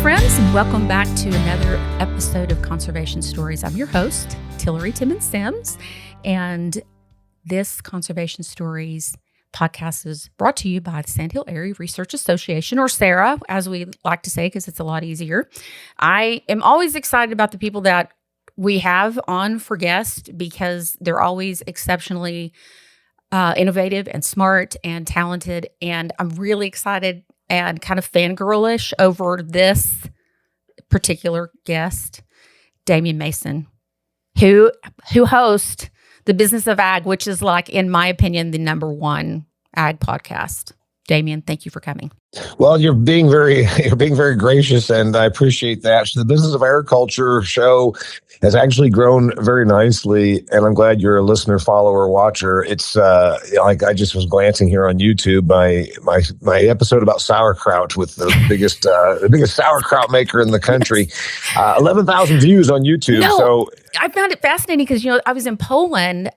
friends, and welcome back to another episode of Conservation Stories. I'm your host, Tillery Timmons-Sims, and this Conservation Stories podcast is brought to you by the Sand Hill Area Research Association, or SARA, as we like to say, because it's a lot easier. I am always excited about the people that we have on for guests because they're always exceptionally innovative and smart and talented, and I'm really excited and kind of fangirlish over this particular guest, Damian Mason, who hosts The Business of Ag, which is, like, in my opinion, the number one ag podcast. Damian, thank you for coming. Well, you're being very gracious, and I appreciate that. The Business of Agriculture show has actually grown very nicely, and I'm glad you're a listener, follower, watcher. It's like I just was glancing here on YouTube, my episode about sauerkraut with the biggest sauerkraut maker in the country, 11,000 views on YouTube. No, so I found it fascinating because I was in Poland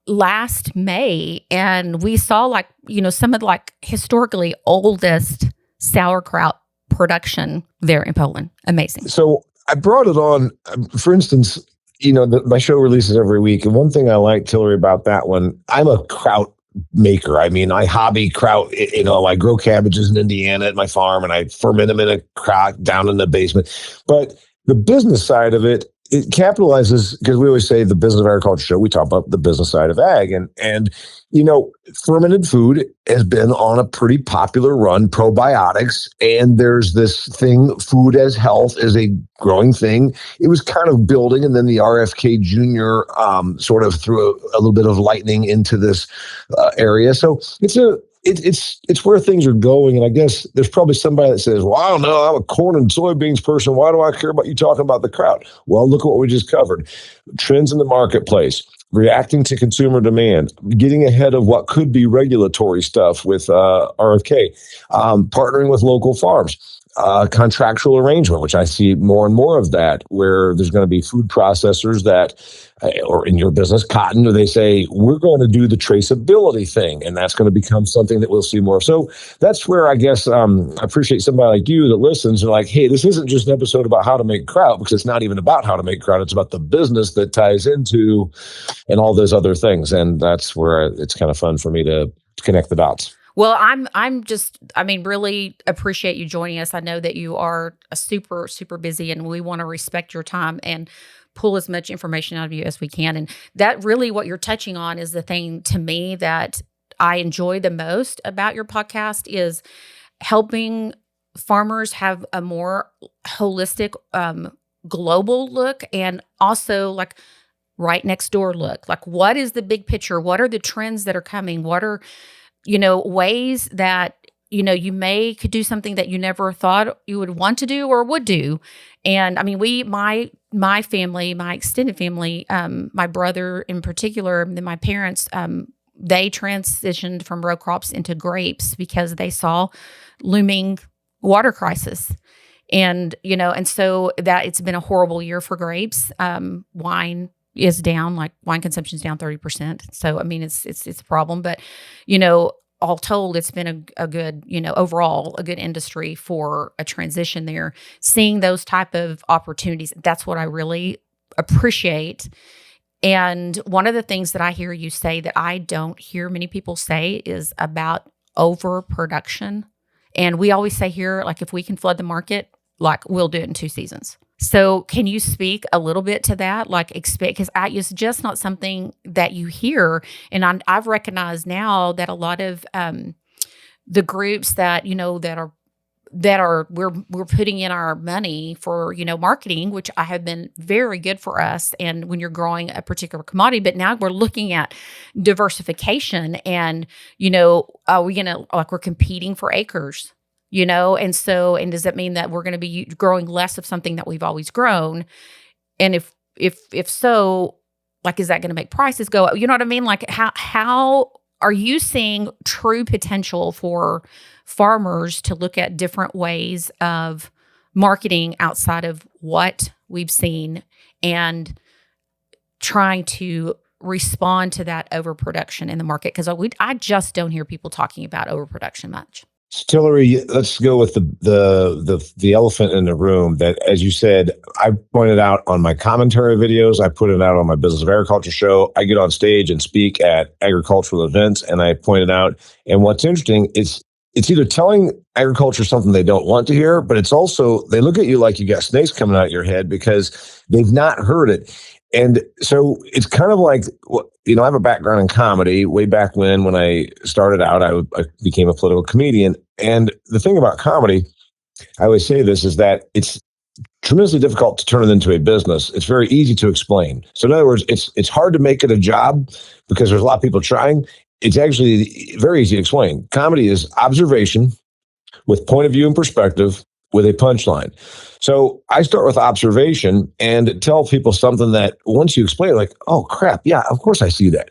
last May, and we saw some of the historically oldest sauerkraut production there in Poland. Amazing. So I brought it on, for instance, my show releases every week. And one thing I like, Tillery, about that one, I'm a kraut maker. I mean, I hobby kraut. I grow cabbages in Indiana at my farm, and I ferment them in a kraut down in the basement. But the business side of it capitalizes, because we always say the Business of Agriculture show, we talk about the business side of ag. And fermented food has been on a pretty popular run, probiotics, and there's this thing, food as health, is a growing thing. It was kind of building, and then the RFK Jr. Sort of threw a little bit of lightning into this area. So it's where things are going. And I guess there's probably somebody that says, well, I don't know, I'm a corn and soybeans person. Why do I care about you talking about the kraut? Well, look at what we just covered. Trends in the marketplace, reacting to consumer demand, getting ahead of what could be regulatory stuff with RFK, partnering with local farms. Contractual arrangement, which I see more and more of that, where there's going to be food processors that, or in your business, cotton, they say, we're going to do the traceability thing, and that's going to become something that we'll see more. So that's where I guess I appreciate somebody like you that listens and like, hey, this isn't just an episode about how to make kraut, because it's not even about how to make kraut. It's about the business that ties into and all those other things. And that's where it's kind of fun for me to connect the dots. Well, really appreciate you joining us. I know that you are super, super busy, and we want to respect your time and pull as much information out of you as we can. And that really, what you're touching on, is the thing to me that I enjoy the most about your podcast, is helping farmers have a more holistic, global look, and also right next door look. Like, what is the big picture? What are the trends that are coming? What are ways that, you could do something that you never thought you would want to do or would do. And I mean, my family, my extended family, my brother in particular, and then my parents, they transitioned from row crops into grapes because they saw looming water crisis. And, and so that it's been a horrible year for grapes. Wine is down, wine consumption is down 30%. So, I mean, it's a problem, but, all told, it's been a good, overall a good industry for a transition there. Seeing those type of opportunities, that's what I really appreciate. And one of the things that I hear you say that I don't hear many people say is about overproduction. And we always say here, if we can flood the market, we'll do it in 2 seasons. So can you speak a little bit to that? Because it's just not something that you hear. And I've recognized now that a lot of the groups that, we're putting in our money for, marketing, which I have been very good for us. And when you're growing a particular commodity, but now we're looking at diversification and, are we going to, we're competing for acres? And does that mean that we're going to be growing less of something that we've always grown? And if so, is that going to make prices go up? You know what I mean? How are you seeing true potential for farmers to look at different ways of marketing outside of what we've seen and trying to respond to that overproduction in the market? Because I just don't hear people talking about overproduction much. Tillery, let's go with the elephant in the room that, as you said, I pointed out on my commentary videos. I put it out on my Business of Agriculture show. I get on stage and speak at agricultural events, and I pointed out. And what's interesting is it's either telling agriculture something they don't want to hear, but it's also they look at you like you got snakes coming out your head because they've not heard it. And so it's kind of like, I have a background in comedy. Way back when I started out, I became a political comedian. And the thing about comedy, I always say this, is that it's tremendously difficult to turn it into a business. It's very easy to explain. So in other words, it's hard to make it a job because there's a lot of people trying. It's actually very easy to explain. Comedy is observation with point of view and perspective with a punchline. So I start with observation and tell people something that once you explain, like, oh crap, yeah, of course I see that.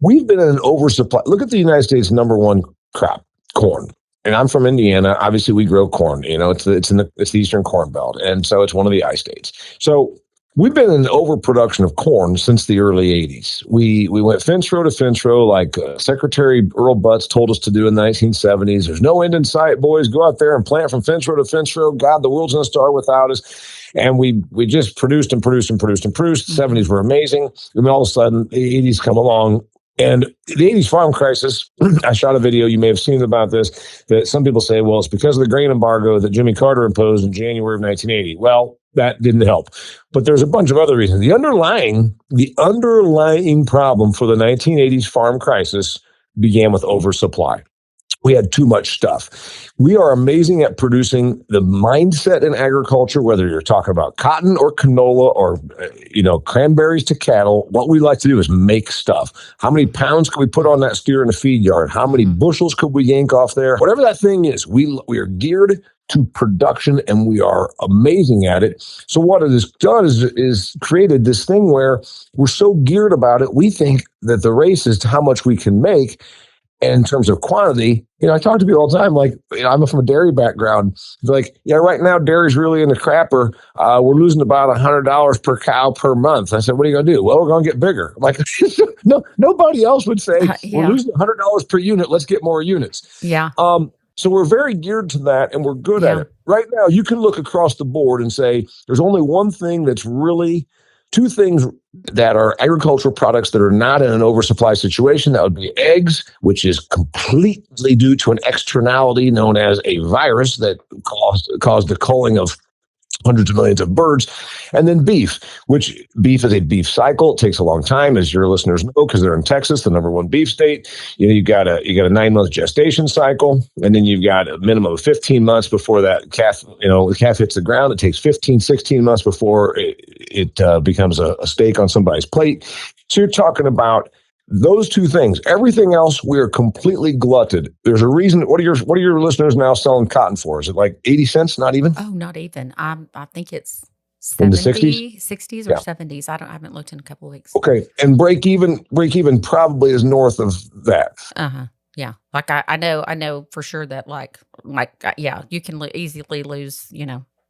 We've been in an oversupply. Look at the United States' number one crop, corn. And I'm from Indiana. Obviously, we grow corn. It's the Eastern Corn Belt, and so it's one of the I states. So we've been in overproduction of corn since the early 80s. We went fence row to fence row like Secretary Earl Butz told us to do in the 1970s. There's no end in sight, boys. Go out there and plant from fence row to fence row. God, the world's going to start without us. And we just produced and produced and produced and produced. The 70s were amazing. And then all of a sudden, the 80s come along. And the 80s farm crisis, I shot a video, you may have seen about this, that some people say, well, it's because of the grain embargo that Jimmy Carter imposed in January of 1980. Well, that didn't help. But there's a bunch of other reasons. The underlying problem for the 1980s farm crisis began with oversupply. We had too much stuff. We are amazing at producing the mindset in agriculture, whether you're talking about cotton or canola or, cranberries to cattle. What we like to do is make stuff. How many pounds can we put on that steer in a feed yard? How many bushels could we yank off there? Whatever that thing is, we are geared to production and we are amazing at it. So what it has done is created this thing where we're so geared about it, we think that the race is to how much we can make. And in terms of quantity, I talk to people all the time, like, I'm from a dairy background. They're like, yeah, right now dairy's really in the crapper. We're losing about $100 per cow per month. I said, what are you going to do? Well, we're going to get bigger. I'm like, no, nobody else would say, we're losing $100 per unit. Let's get more units. Yeah. So we're very geared to that and we're good at it. Right now, you can look across the board and say, there's only two things that are agricultural products that are not in an oversupply situation. That would be eggs, which is completely due to an externality known as a virus that caused the culling of hundreds of millions of birds, and then beef, which beef is a beef cycle. It takes a long time, as your listeners know, because they're in Texas, the number one beef state. You've got a 9-month gestation cycle, and then you've got a minimum of 15 months before that calf, the calf hits the ground. It takes 15, 16 months before it becomes a steak on somebody's plate. So you're talking about those two things. Everything else, we are completely glutted. There's a reason. What are your listeners now selling cotton for? Is it like 80 cents? Not even? Oh, not even. I think it's in the 60s or 70s. I haven't looked in a couple of weeks. Okay. And break even probably is north of that. Uh-huh. Yeah. Like I know for sure that you can easily lose,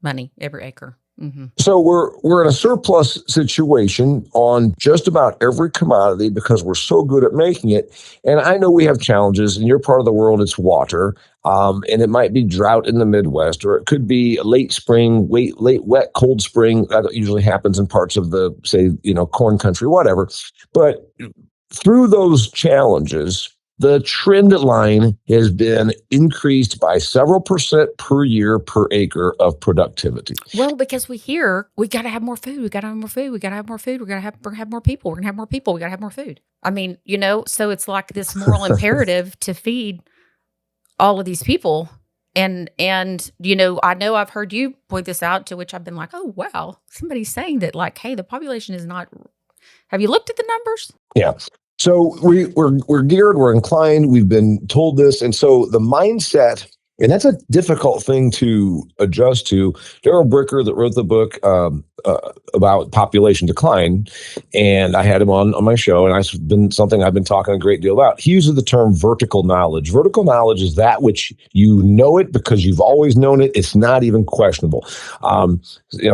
money every acre. Mm-hmm. So we're in a surplus situation on just about every commodity because we're so good at making it. And I know we have challenges. In your part of the world, it's water, and it might be drought in the Midwest, or it could be late spring, late wet, cold spring. That usually happens in parts of the, say, corn country, whatever. But through those challenges, the trend line has been increased by several percent per year per acre of productivity. Well, because we hear we got to have more food. We got to have more food. We got to have more food. We're going to have more people. We're going to have more people. We got to have more food. I mean, so it's like this moral imperative to feed all of these people. And I know I've heard you point this out, to which I've been like, oh, wow, somebody's saying that, like, hey, the population is not. Have you looked at the numbers? Yeah. So we're geared, we're inclined, we've been told this. And so the mindset, and that's a difficult thing to adjust to. Daryl Bricker, that wrote the book, about population decline, and I had him on my show, and it's been something I've been talking a great deal about. He uses the term vertical knowledge. Vertical knowledge is that which you know it because you've always known it. It's not even questionable.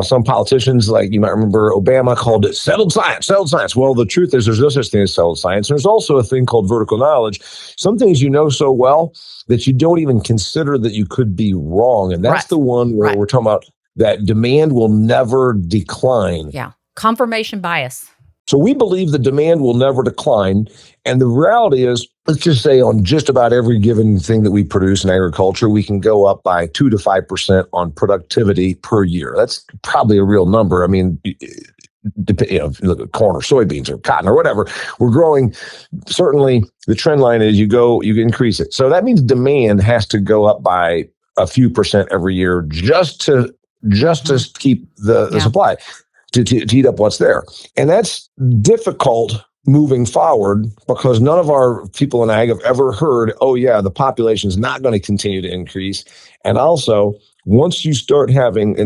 Some politicians, like you might remember, Obama called it settled science, settled science. Well, the truth is there's no such thing as settled science. There's also a thing called vertical knowledge. Some things you know so well that you don't even consider that you could be wrong. And that's the one where we're talking about that demand will never decline. Yeah. Confirmation bias. So we believe the demand will never decline. And the reality is, let's just say on just about every given thing that we produce in agriculture, we can go up by 2 to 5% on productivity per year. That's probably a real number. I mean, if you look at corn or soybeans or cotton or whatever, we're growing. Certainly the trend line is you increase it. So that means demand has to go up by a few percent every year just to keep the supply, to eat up what's there. And that's difficult moving forward because none of our people in ag have ever heard, oh yeah, the population is not going to continue to increase. And also, once you start having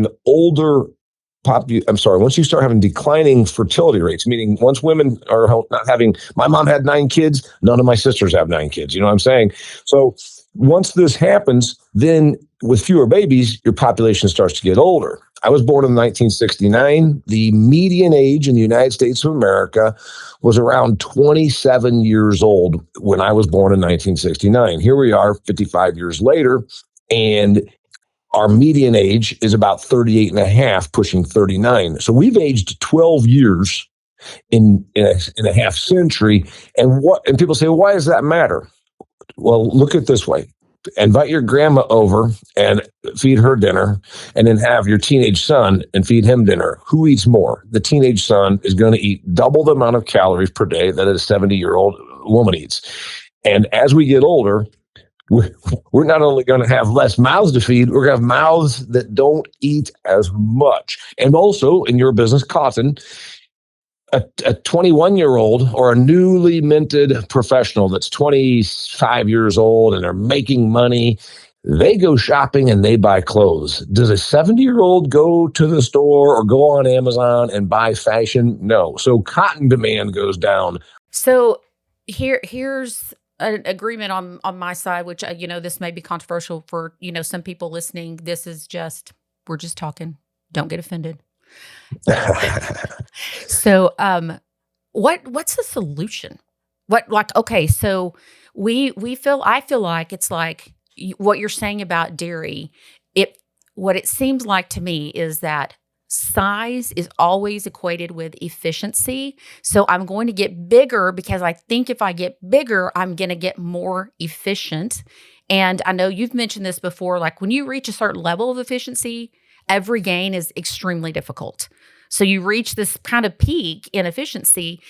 once you start having declining fertility rates, meaning once women are not having, my mom had 9 kids, none of my sisters have 9 kids. You know what I'm saying? So once this happens, then with fewer babies, your population starts to get older. I was born in 1969. The median age in the United States of America was around 27 years old when I was born in 1969. Here we are 55 years later, and our median age is about 38 and a half, pushing 39. So we've aged 12 years in a half century. And people say, well, why does that matter? Well, look at it this way. Invite your grandma over and feed her dinner, and then have your teenage son and feed him dinner. Who eats more? The teenage son is going to eat double the amount of calories per day that a 70-year-old woman eats. And as we get older, we're not only going to have less mouths to feed, we're going to have mouths that don't eat as much. And also, in your business, cotton, a 21-year-old or a newly minted professional that's 25 years old and they're making money, they go shopping and they buy clothes. Does a 70-year-old go to the store or go on Amazon and buy fashion? No. So cotton demand goes down. So here's an agreement on my side, which, this may be controversial for, some people listening. We're just talking. Don't get offended. So, what's the solution? So I feel like it's like what you're saying about dairy. What it seems like to me is that size is always equated with efficiency. So I'm going to get bigger because I think if I get bigger, I'm going to get more efficient. And I know you've mentioned this before, like when you reach a certain level of efficiency, every gain is extremely difficult. So you reach this kind of peak in efficiency.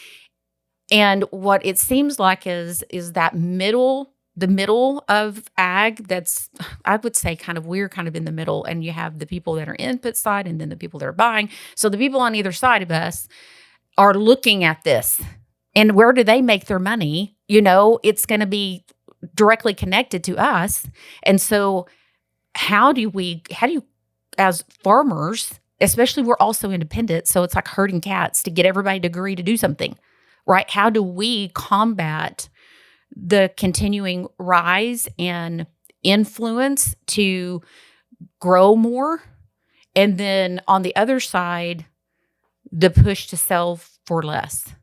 And what it seems like is that the middle of ag, that's, I would say, we're kind of in the middle. And you have the people that are input side and then the people that are buying. So the people on either side of us are looking at this. And where do they make their money? It's going to be directly connected to us. And so how do you, as farmers, especially we're also independent, so it's like herding cats to get everybody to agree to do something, right? How do we combat the continuing rise and influence to grow more? And then on the other side, the push to sell for less.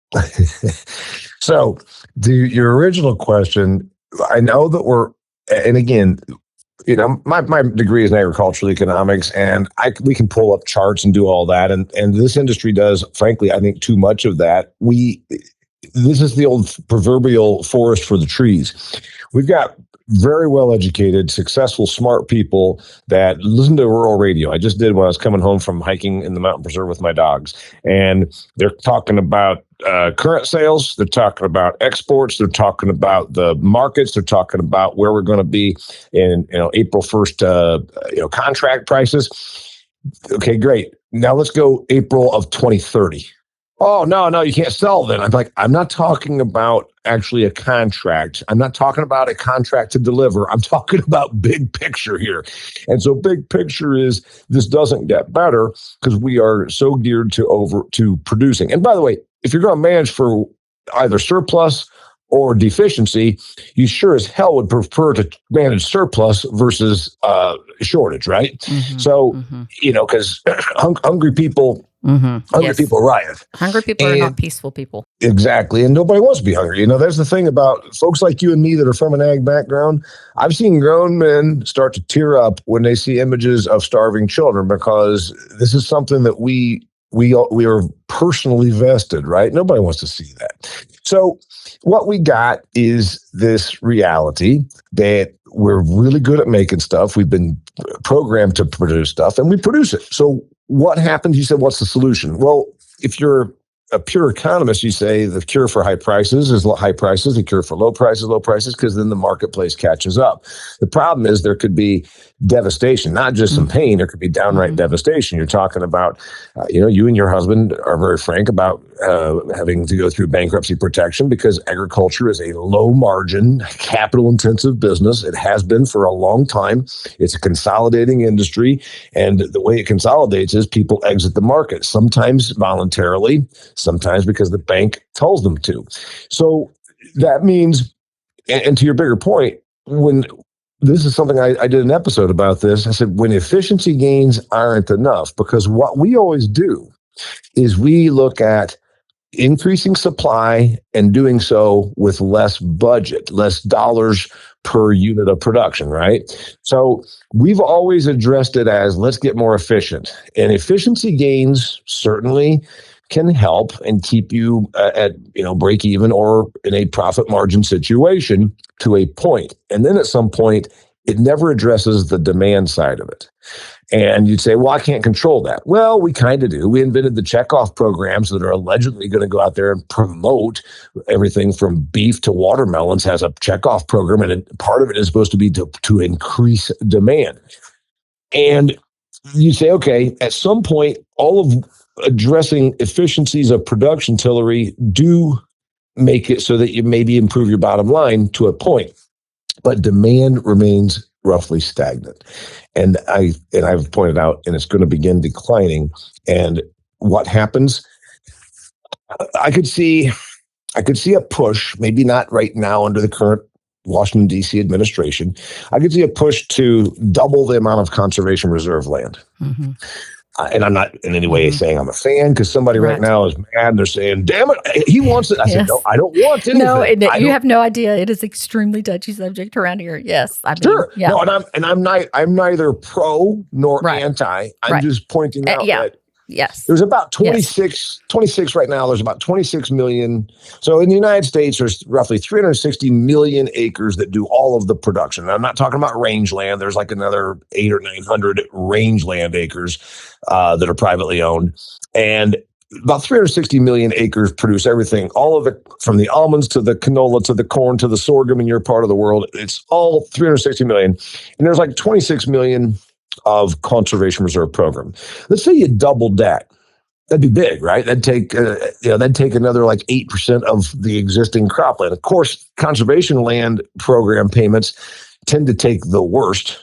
So your original question, I know that and again, my degree is in agricultural economics, and we can pull up charts and do all that. And this industry does, frankly, I think too much of that. This is the old proverbial forest for the trees. We've got very well-educated, successful, smart people that listen to rural radio. I just did when I was coming home from hiking in the mountain preserve with my dogs. And they're talking about current sales. They're talking about exports. They're talking about the markets. They're talking about where we're going to be in April 1st, contract prices. Okay, great. Now let's go April of 2030. Oh, no, you can't sell then. I'm like, I'm not talking about actually a contract. I'm not talking about a contract to deliver. I'm talking about big picture here. And so big picture is this doesn't get better because we are so geared to producing. And by the way, if you're going to manage for either surplus or deficiency, you sure as hell would prefer to manage surplus versus shortage, right? Mm-hmm, So, mm-hmm, because hungry people mm-hmm. hungry Yes. people riot. Hungry people are not And peaceful people. exactly. And nobody wants to be hungry. There's the thing about folks like you and me that are from an ag background. I've seen grown men start to tear up when they see images of starving children because this is something that we are personally vested, right? Nobody wants to see that. So what we got is this reality that we're really good at making stuff. We've been programmed to produce stuff and we produce it. So what happens? You said, what's the solution? Well, if you're a pure economist, you say the cure for high prices is high prices, the cure for low prices, because then the marketplace catches up. The problem is there could be devastation, not just some pain, there could be downright devastation. You're talking about, you and your husband are very frank about having to go through bankruptcy protection because agriculture is a low margin, capital intensive business. It has been for a long time. It's a consolidating industry. And the way it consolidates is people exit the market, sometimes voluntarily, sometimes because the bank tells them to. So that means, and to your bigger point, when this is something I did an episode about this, I said, when efficiency gains aren't enough, because what we always do is we look at increasing supply and doing so with less budget, less dollars per unit of production, right? So we've always addressed it as let's get more efficient. And efficiency gains certainly can help and keep you at break even or in a profit margin situation to a point. And then at some point, it never addresses the demand side of it. And you'd say, well, I can't control that. Well, we kind of do. We invented the checkoff programs that are allegedly going to go out there and promote everything from beef to watermelons has a checkoff program. And part of it is supposed to be to increase demand. And you say, okay, at some point, all of addressing efficiencies of production, Tillery, do make it so that you maybe improve your bottom line to a point. But demand remains roughly stagnant. And I've pointed out, and it's going to begin declining. And what happens? I could see a push, maybe not right now under the current Washington, D.C. administration. I could see a push to double the amount of conservation reserve land. Mm-hmm. And I'm not in any way saying I'm a fan, because somebody right now is mad and they're saying, damn it, he wants it. I said, no, I don't want anything. No, you have no idea. It is extremely touchy subject around here. Yes. I mean, sure. Yeah. No, I'm neither pro nor anti. I'm just pointing out that yes, there's about 26 right now. There's about 26 million. So in the United States, there's roughly 360 million acres that do all of the production. And I'm not talking about rangeland. There's like another 800 or 900 rangeland acres that are privately owned. And about 360 million acres produce everything, all of it from the almonds to the canola to the corn to the sorghum in your part of the world. It's all 360 million. And there's like 26 million of conservation reserve program. Let's say you doubled that. That'd be big, right? That'd take another like 8% of the existing cropland. Of course, conservation land program payments tend to take the worst.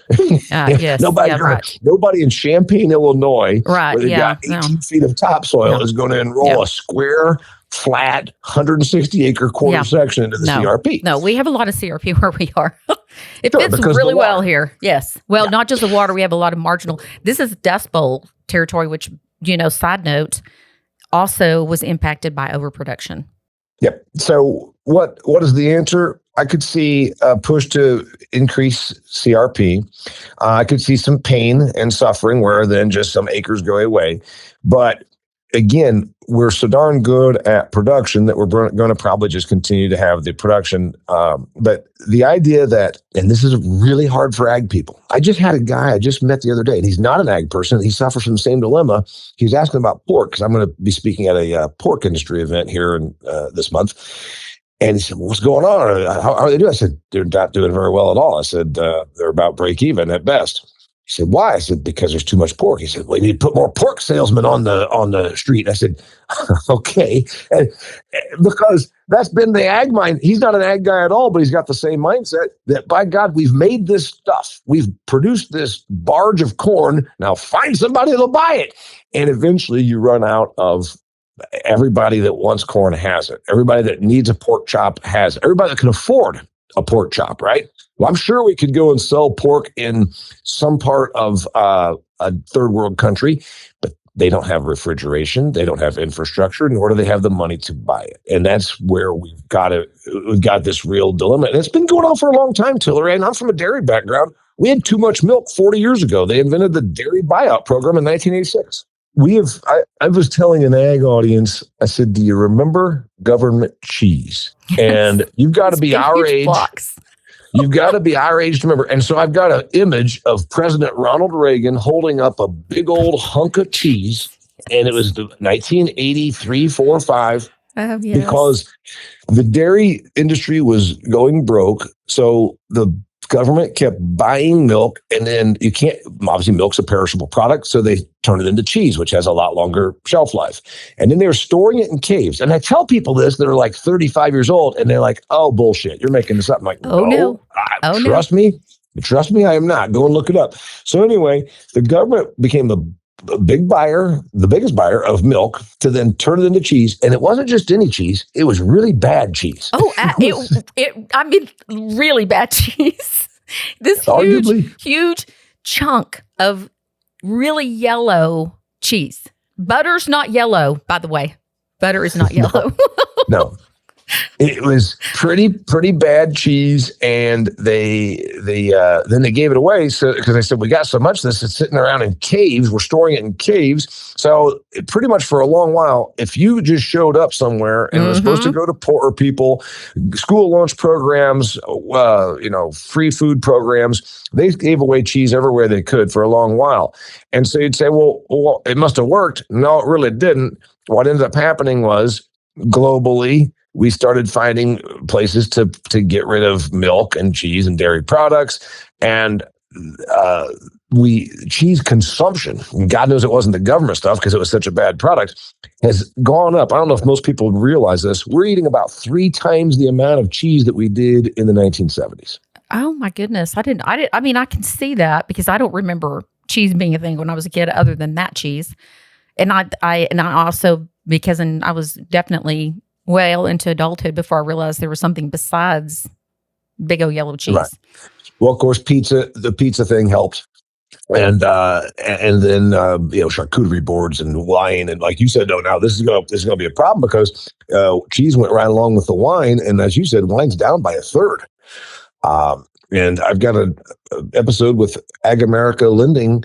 Yes. Nobody in Champaign, Illinois, where they've got 18 feet of topsoil is going to enroll a square, flat, 160 acre quarter section into the CRP. No, we have a lot of CRP where we are. It fits really well here. Yes. Well, not just the water. We have a lot of marginal. This is Dust Bowl territory, which, side note, also was impacted by overproduction. Yep. So what is the answer? I could see a push to increase CRP. I could see some pain and suffering where then just some acres go away. But again, we're so darn good at production that we're going to probably just continue to have the production. But the idea that, and this is really hard for ag people. I just had a guy I just met the other day, and he's not an ag person. He suffers from the same dilemma. He was asking about pork, because I'm going to be speaking at a pork industry event here in this month. And he said, what's going on? How are they doing? I said, they're not doing very well at all. I said, they're about break even at best. He said, why? I said, because there's too much pork. He said, well, you need to put more pork salesmen on the street. I said, okay. Because that's been the ag mind. He's not an ag guy at all, but he's got the same mindset that, by God, we've made this stuff. We've produced this barge of corn. Now find somebody that'll buy it. And eventually you run out of everybody that wants corn has it. Everybody that needs a pork chop has it. Everybody that can afford a pork chop, right? Well, I'm sure we could go and sell pork in some part of a third world country, but they don't have refrigeration, they don't have infrastructure, nor do they have the money to buy it. And that's where we've got this real dilemma. And it's been going on for a long time, Tillery. And I'm from a dairy background. We had too much milk 40 years ago. They invented the dairy buyout program in 1986. I was telling an ag audience, I said, do you remember government cheese? And you've got to be our age. Blocks. You've got to be our age to remember. And so I've got an image of President Ronald Reagan holding up a big old hunk of cheese. And it was the 1983, 4, 5. Oh, yes. Because the dairy industry was going broke. So the government kept buying milk, and then you can't, obviously milk's a perishable product, so they turn it into cheese, which has a lot longer shelf life. And then they were storing it in caves. And I tell people this that are like 35 years old, and they're like, oh, bullshit, you're making this up. I'm like, no. Trust me, I am not. Go and look it up. So anyway, the government became the big buyer, the biggest buyer of milk, to then turn it into cheese. And it wasn't just any cheese, it was really bad cheese. Oh, I mean, really bad cheese. This huge chunk of really yellow cheese. Butter's not yellow, by the way. Butter is not yellow. No. It was pretty bad cheese, and then they gave it away. So because they said, we got so much of this, it's sitting around in caves. We're storing it in caves. So pretty much for a long while, if you just showed up somewhere and was supposed to go to poorer people, school lunch programs, free food programs, they gave away cheese everywhere they could for a long while. And so you'd say, well, it must have worked. No, it really didn't. What ended up happening was, globally, we started finding places to get rid of milk and cheese and dairy products, and cheese consumption, God knows it wasn't the government stuff because it was such a bad product, has gone up. I don't know if most people realize this. We're eating about 3 times the amount of cheese that we did in the 1970s. Oh my goodness. I mean, I can see that because I don't remember cheese being a thing when I was a kid other than that cheese. And I also, because I was definitely well into adulthood before I realized there was something besides big old yellow cheese. Right. Well, of course, the pizza thing helped. And then charcuterie boards and wine, and like you said, no, now this is going to be a problem because cheese went right along with the wine, and as you said, wine's down by 1/3. And I've got an episode with Ag America Lending,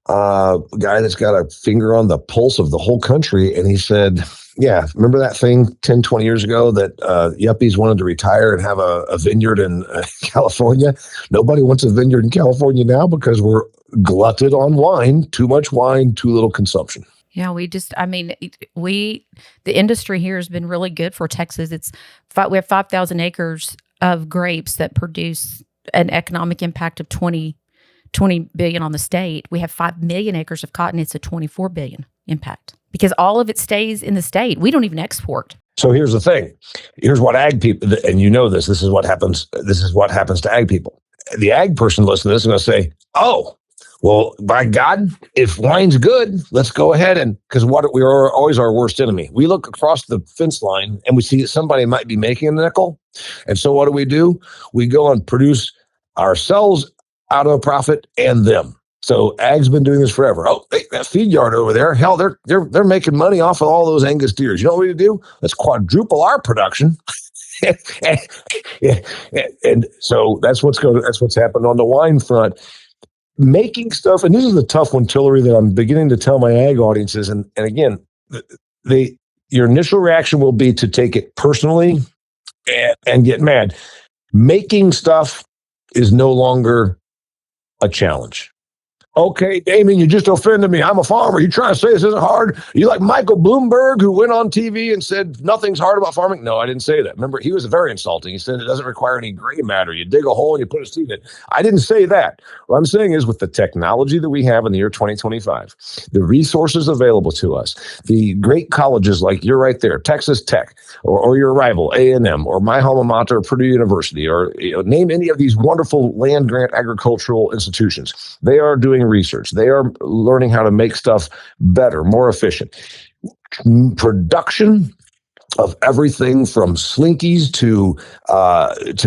guy that's got a finger on the pulse of the whole country, and he said, yeah, remember that thing 10, 20 years ago that yuppies wanted to retire and have a vineyard in California? Nobody wants a vineyard in California now because we're glutted on wine, too much wine, too little consumption. Yeah, the industry here has been really good for Texas. We have 5,000 acres of grapes that produce an economic impact of 20 billion on the state. We have 5 million acres of cotton. It's a 24 billion impact because all of it stays in the state. We don't even export. So here's the thing. Here's what ag people, and you know this is what happens. This is what happens to ag people. The ag person listening to this is going to say, oh, well, by God, if wine's good, let's go ahead because we are always our worst enemy. We look across the fence line and we see that somebody might be making a nickel. And so what do? We go and produce ourselves out of a profit and them. So ag's been doing this forever. Oh, that feed yard over there, hell, they're making money off of all those Angus steers. You know what we do? Let's quadruple our production. and so that's what's happened on the wine front. Making stuff, and this is the tough one, Tillery, that I'm beginning to tell my ag audiences. And again, your initial reaction will be to take it personally and get mad. Making stuff is no longer a challenge. Okay, Damien, you just offended me. I'm a farmer. You trying to say this isn't hard? You like Michael Bloomberg, who went on TV and said nothing's hard about farming? No, I didn't say that. Remember, he was very insulting. He said it doesn't require any gray matter. You dig a hole and you put a seed in it. I didn't say that. What I'm saying is with the technology that we have in the year 2025, the resources available to us, the great colleges like you're right there, Texas Tech, or your rival, A&M, or my alma mater, Purdue University, or name any of these wonderful land grant agricultural institutions. They are doing research. They are learning how to make stuff better, more efficient. Production of everything from slinkies to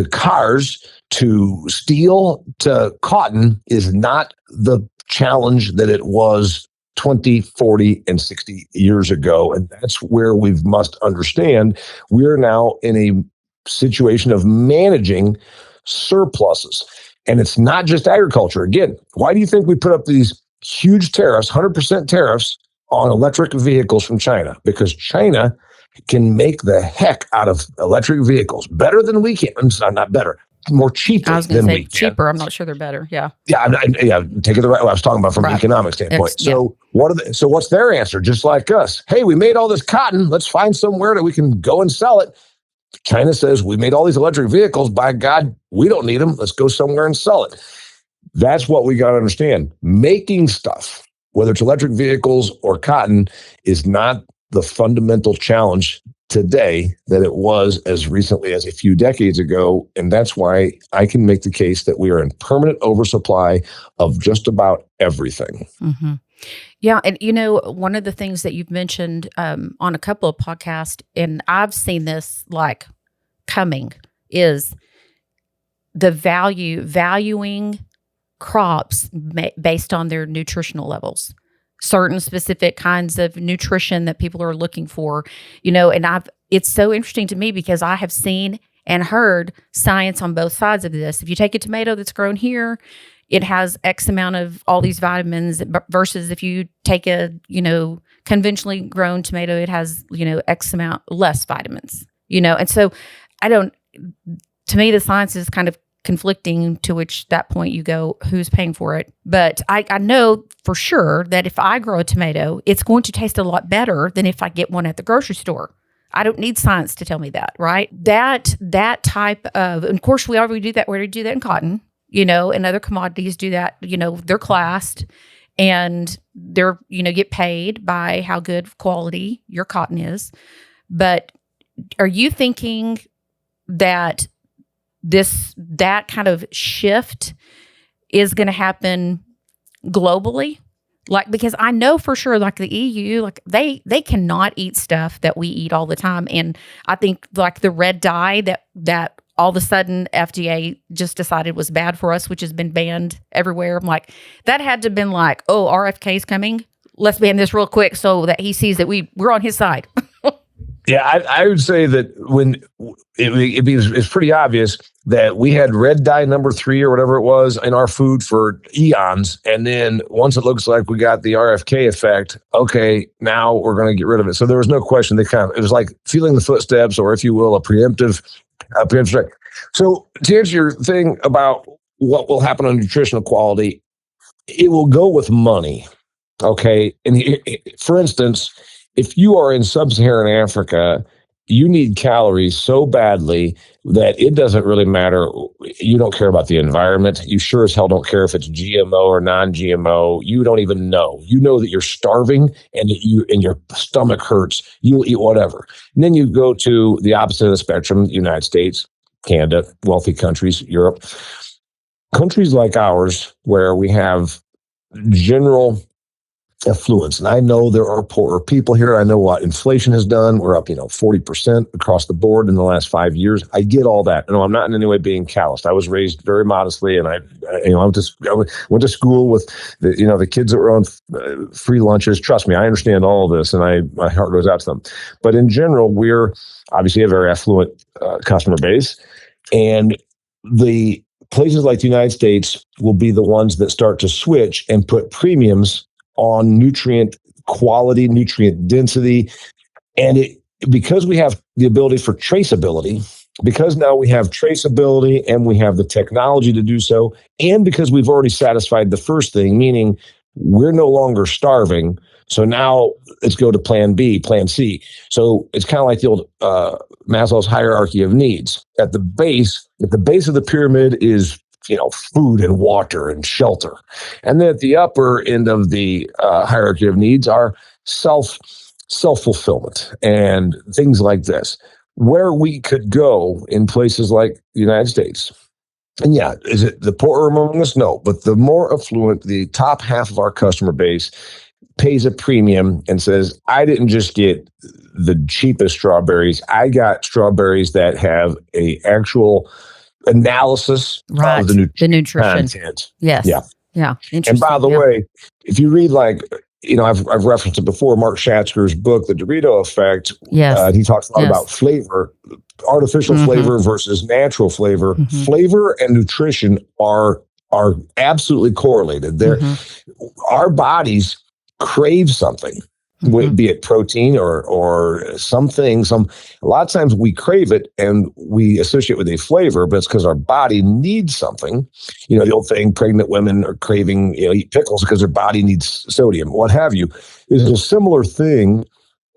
cars to steel to cotton is not the challenge that it was 20, 40, and 60 years ago. And that's where we must understand we're now in a situation of managing surpluses. And it's not just agriculture. Again, why do you think we put up these huge tariffs, 100% tariffs on electric vehicles from China? Because China can make the heck out of electric vehicles better than we can. I'm sorry, not better, more cheaply I was going to than say we can. cheaper. I'm not sure they're better. Yeah. Yeah, take it the right way. I was talking about from an economic standpoint. So what's their answer? Just like us. Hey, we made all this cotton. Let's find somewhere that we can go and sell it. China says, we made all these electric vehicles. By God, we don't need them. Let's go somewhere and sell it. That's what we got to understand. Making stuff, whether it's electric vehicles or cotton, is not the fundamental challenge today that it was as recently as a few decades ago. And that's why I can make the case that we are in permanent oversupply of just about everything. Mm-hmm. Yeah. And, one of the things that you've mentioned on a couple of podcasts, and I've seen this like coming, is the valuing crops based on their nutritional levels, certain specific kinds of nutrition that people are looking for, and it's so interesting to me because I have seen and heard science on both sides of this. If you take a tomato that's grown here, it has X amount of all these vitamins versus if you take a, conventionally grown tomato, it has, X amount less vitamins, and so to me, the science is kind of conflicting, to which that point you go, who's paying for it? But I know for sure that if I grow a tomato, it's going to taste a lot better than if I get one at the grocery store. I don't need science to tell me that, right? That type of course, we already do that. We already do that in cotton, and other commodities do that. They're classed and they're, get paid by how good quality your cotton is. But are you thinking that that kind of shift is going to happen globally? Like, because I know for sure, like the EU, like they cannot eat stuff that we eat all the time. And I think like the red dye that all of a sudden FDA just decided was bad for us, which has been banned everywhere. I'm like, that had to have been like, oh, RFK's coming. Let's ban this real quick so that he sees that we're on his side. Yeah, I would say that when it's pretty obvious that we had red dye number 3 or whatever it was in our food for eons. And then once it looks like we got the RFK effect, okay, now we're going to get rid of it. So there was no question. It was like feeling the footsteps, or if you will, a preemptive strike. So to answer your thing about what will happen on nutritional quality, it will go with money. Okay. And for instance, if you are in sub-Saharan Africa, you need calories so badly that it doesn't really matter. You don't care about the environment. You sure as hell don't care if it's GMO or non-GMO. You don't even know. You know that you're starving and that your stomach hurts. You'll eat whatever. And then you go to the opposite of the spectrum, the United States, Canada, wealthy countries, Europe. Countries like ours, where we have general affluence. And I know there are poorer people here. I know what inflation has done. We're up, 40% across the board in the last 5 years. I get all that. No, I'm not in any way being calloused. I was raised very modestly, and I went to school with the kids that were on free lunches. Trust me, I understand all of this, and my heart goes out to them. But in general, we're obviously a very affluent customer base, and the places like the United States will be the ones that start to switch and put premiums on nutrient quality, nutrient density. And because we have the ability for traceability, because now we have traceability and we have the technology to do so, and because we've already satisfied the first thing, meaning we're no longer starving. So now let's go to plan B, plan C. So it's kind of like the old Maslow's hierarchy of needs. At the base of the pyramid is food and water and shelter, and then at the upper end of the hierarchy of needs are self fulfillment and things like this. Where we could go in places like the United States. And yeah, is it the poorer among us? No, but the more affluent, the top half of our customer base pays a premium and says, I didn't just get the cheapest strawberries. I got strawberries that have a actual analysis of the nutrition content. Yes. Yeah. And by the way, if you read I've referenced it before, Mark Schatzker's book, The Dorito Effect. Yes. He talks a lot about flavor, artificial flavor versus natural flavor. Flavor and nutrition are absolutely correlated. Our bodies crave something, be it protein or something. A lot of times we crave it and we associate with a flavor, but it's because our body needs something. The old thing, pregnant women are craving, eat pickles because their body needs sodium, what have you. It's a similar thing.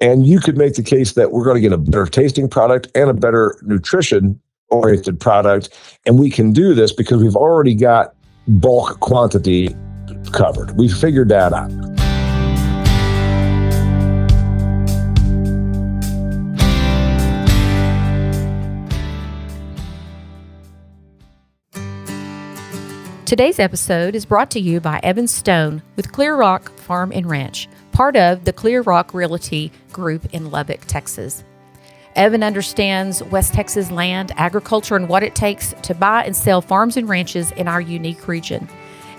And you could make the case that we're going to get a better tasting product and a better nutrition oriented product. And we can do this because we've already got bulk quantity covered. We figured that out. Today's episode is brought to you by Evan Stone with Clear Rock Farm and Ranch, part of the Clear Rock Realty Group in Lubbock, Texas. Evan understands West Texas land, agriculture, and what it takes to buy and sell farms and ranches in our unique region.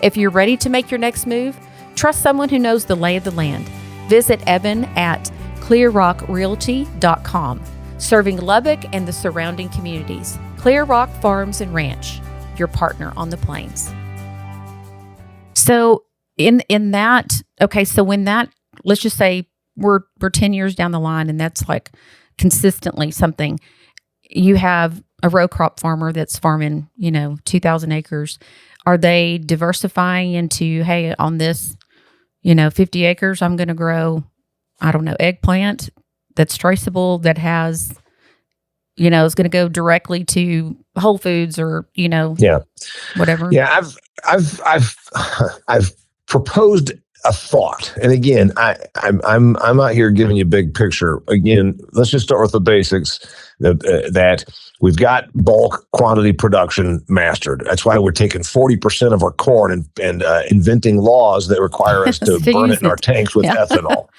If you're ready to make your next move, trust someone who knows the lay of the land. Visit Evan at clearrockrealty.com, serving Lubbock and the surrounding communities. Clear Rock Farms and Ranch, your partner on the plains. So in that, okay, so when that, let's just say we're 10 years down the line and that's like consistently something, you have a row crop farmer that's farming, 2,000 acres. Are they diversifying into, hey, on this, 50 acres, I'm going to grow, eggplant that's traceable, that has, is going to go directly to Whole Foods or, whatever. Yeah. I've proposed a thought. And again, I'm out here giving you a big picture. Again, let's just start with the basics that we've got bulk quantity production mastered. That's why we're taking 40% of our corn and inventing laws that require us to burn it in our tanks with ethanol.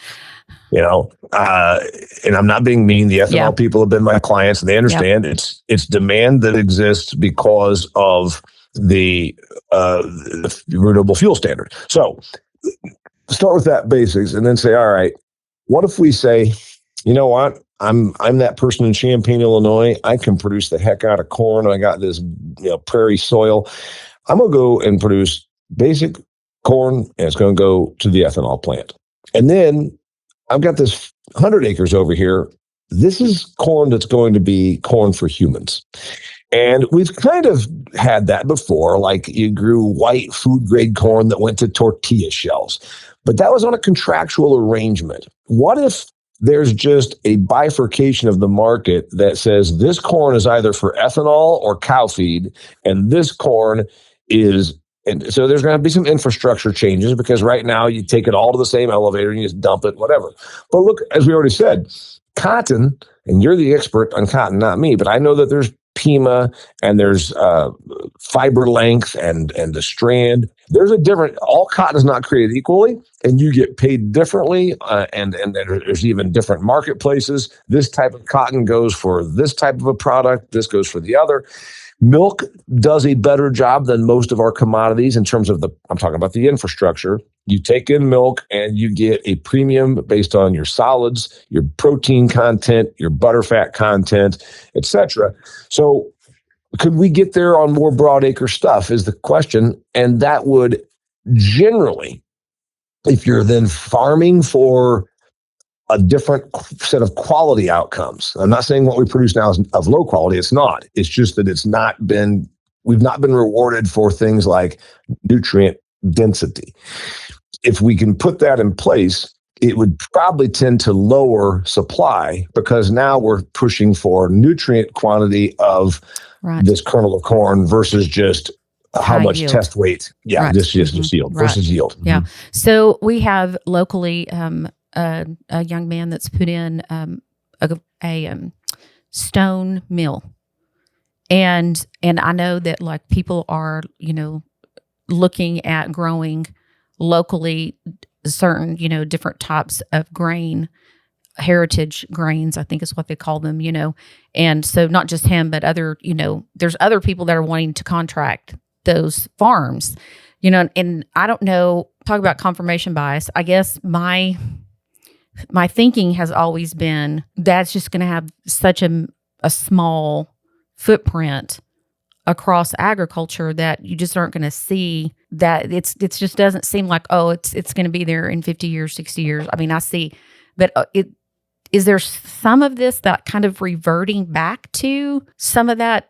And I'm not being mean. The ethanol people have been my clients and they understand it's demand that exists because of the renewable fuel standard. So start with that basics and then say, all right, what if we say, you know what? I'm that person in Champaign, Illinois. I can produce the heck out of corn. I got this prairie soil. I'm going to go and produce basic corn and it's going to go to the ethanol plant. And then I've got this 100 acres over here. This is corn that's going to be corn for humans. And we've kind of had that before, like you grew white food grade corn that went to tortilla shells, but that was on a contractual arrangement. What if there's just a bifurcation of the market that says this corn is either for ethanol or cow feed, and this corn is, and so there's going to be some infrastructure changes because right now you take it all to the same elevator and you just dump it, whatever. But look, as we already said, cotton, and you're the expert on cotton, not me, but I know that there's Pima and there's fiber length and the strand. There's a different, all cotton is not created equally and you get paid differently. And there's even different marketplaces. This type of cotton goes for this type of a product. This goes for the other. Milk does a better job than most of our commodities in terms of I'm talking about the infrastructure. You take in milk and you get a premium based on your solids, your protein content, your butterfat content, etc. So could we get there on more broadacre stuff is the question. And that would generally, if you're then farming for a different set of quality outcomes. I'm not saying what we produce now is of low quality. It's not. It's just that we've not been rewarded for things like nutrient density. If we can put that in place, it would probably tend to lower supply, because now we're pushing for nutrient quantity of this kernel of corn versus just how much yield. test weight. Yeah, Right. just yield versus yield. Yeah. So we have locally a young man that's put in a stone mill, and I know that like people are looking at growing locally certain different types of grain, heritage grains, I think is what they call them, and so not just him, but other there's other people that are wanting to contract those farms, and I don't know, talk about confirmation bias. I guess my thinking has always been that's just going to have such a small footprint across agriculture that you just aren't going to see that. It's just doesn't seem like, oh, it's going to be there in 50 years, 60 years. I mean, I see, but is there some of this that kind of reverting back to some of that